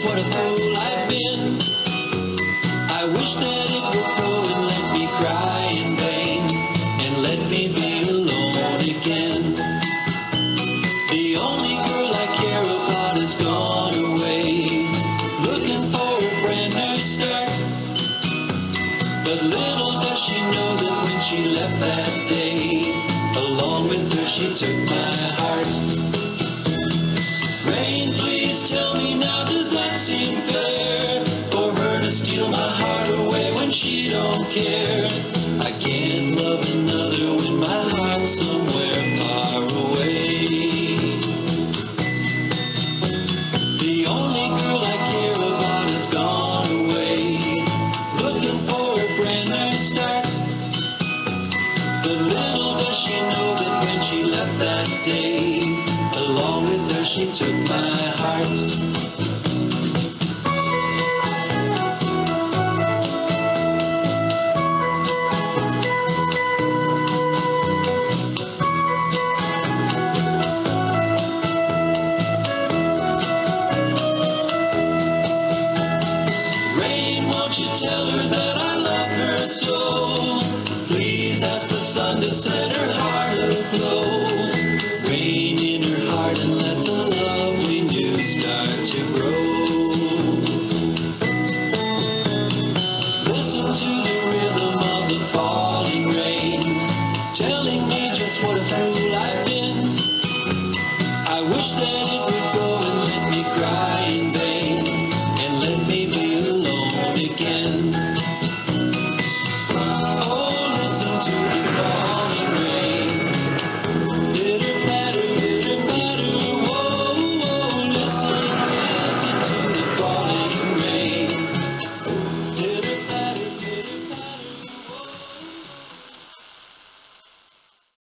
what a fool I've been. I wish that it would go and let me cry in vain, and let me be alone again. The only girl I care about has gone away, looking for a brand new start. But little does she know that when she left that day, along with her she took my heart. Rain, please tell me now, does that seem fair? For her to steal my heart away when she don't care. I can't love another when my heart's somewhere far away. The only girl I care about has gone away, looking for a brand new start. But little does she know that when she left that day, along with her she took my heart.